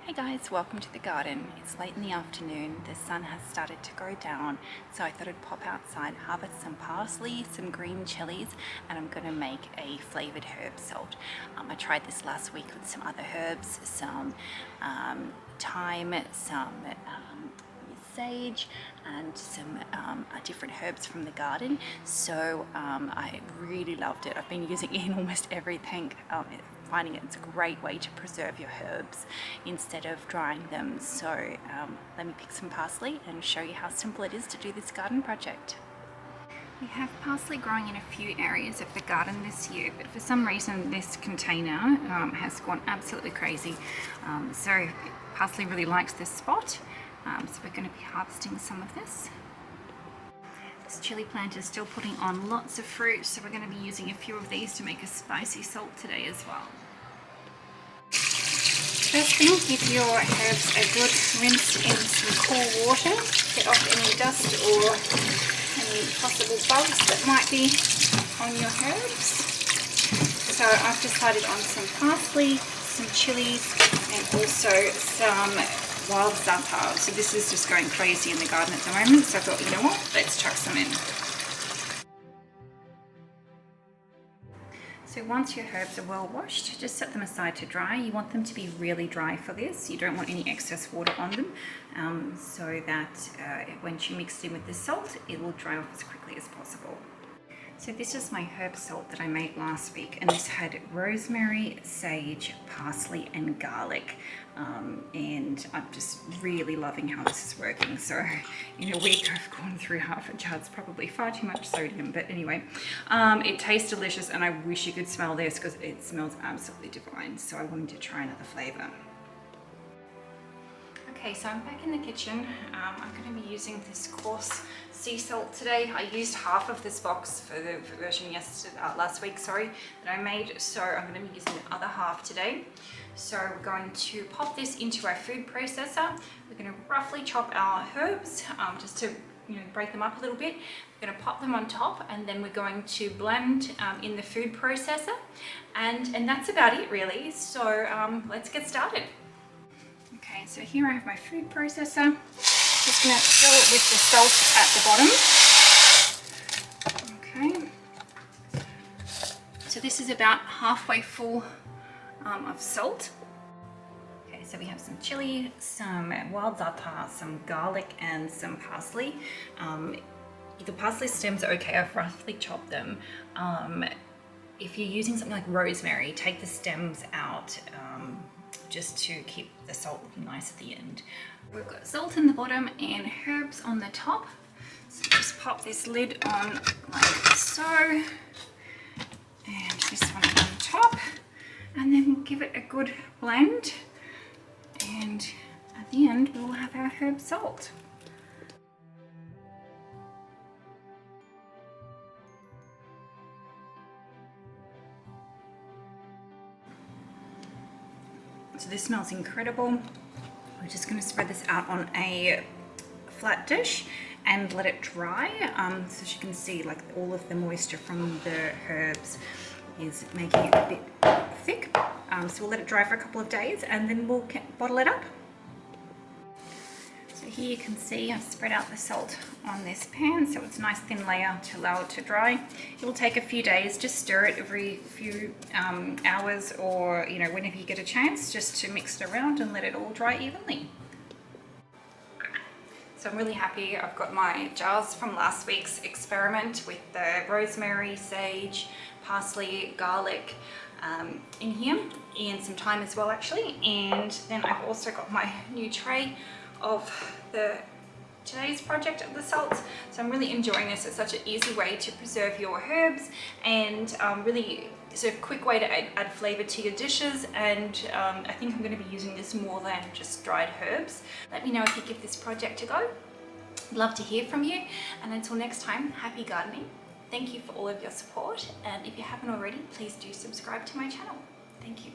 Hey guys, welcome to the garden. It's late in the afternoon, the sun has started to go down, so I thought I'd pop outside, harvest some parsley, some green chilies, and I'm going to make a flavoured herb salt. I tried this last week with some other herbs, some thyme, some sage, and some different herbs from the garden. So I really loved it. I've been using it in almost everything. Finding it's a great way to preserve your herbs instead of drying them. So let me pick some parsley and show you how simple it is to do this garden project. We have parsley growing in a few areas of the garden this year, but for some reason this container has gone absolutely crazy. So parsley really likes this spot, so we're going to be harvesting some of this. This chili plant is still putting on lots of fruit, so we're going to be using a few of these to make a spicy salt today as well. First, going to give your herbs a good rinse in some cool water, get off any dust or any possible bugs that might be on your herbs. So I've decided on some parsley, some chilies, and also some wild za'atar. So this is just going crazy in the garden at the moment, so I thought, you know what, let's chuck some in. So once your herbs are well washed, just set them aside to dry. You want them to be really dry for this. You don't want any excess water on them, so that once you mix it in with the salt, it will dry off as quickly as possible. So this is my herb salt that I made last week, and this had rosemary, sage, parsley and garlic, and I'm just really loving how this is working. So in a week I've gone through half a jar. It's probably far too much sodium, but anyway, it tastes delicious, and I wish you could smell this because it smells absolutely divine. So I wanted to try another flavour. Okay, so I'm back in the kitchen. I'm going to be using this coarse sea salt today. I used half of this box for the version last week, that I made. So I'm going to be using the other half today. So we're going to pop this into our food processor. We're going to roughly chop our herbs just to break them up a little bit. We're going to pop them on top, and then we're going to blend in the food processor, and that's about it really. So let's get started. Okay, so here I have my food processor. Just going to fill it with the salt at the bottom. Okay. So this is about halfway full of salt. Okay, so we have some chili, some wild za'atar, some garlic, and some parsley. The parsley stems are okay. I've roughly chopped them. If you're using something like rosemary, take the stems out. Just to keep the salt looking nice at the end. We've got salt in the bottom and herbs on the top. So just pop this lid on like so, and this one on top, and then we'll give it a good blend, and at the end we'll have our herb salt. So this smells incredible. We're just going to spread this out on a flat dish and let it dry. So as you can see, like all of the moisture from the herbs is making it a bit thick. So we'll let it dry for a couple of days, and then we'll bottle it up. So here you can see I've spread out the salt on this pan, so it's a nice thin layer to allow it to dry. It will take a few days. Just stir it every few hours, or whenever you get a chance, just to mix it around and let it all dry evenly. So I'm really happy. I've got my jars from last week's experiment with the rosemary, sage, parsley, garlic in here, and some thyme as well actually. And then I've also got my new tray of today's project of the salts. So I'm really enjoying this. It's such an easy way to preserve your herbs, and really sort of quick way to add flavor to your dishes. And I think I'm going to be using this more than just dried herbs. Let me know if you give this project a go. I'd love to hear from you, and until next time, happy gardening. Thank you for all of your support, and if you haven't already, please do subscribe to my channel. Thank you.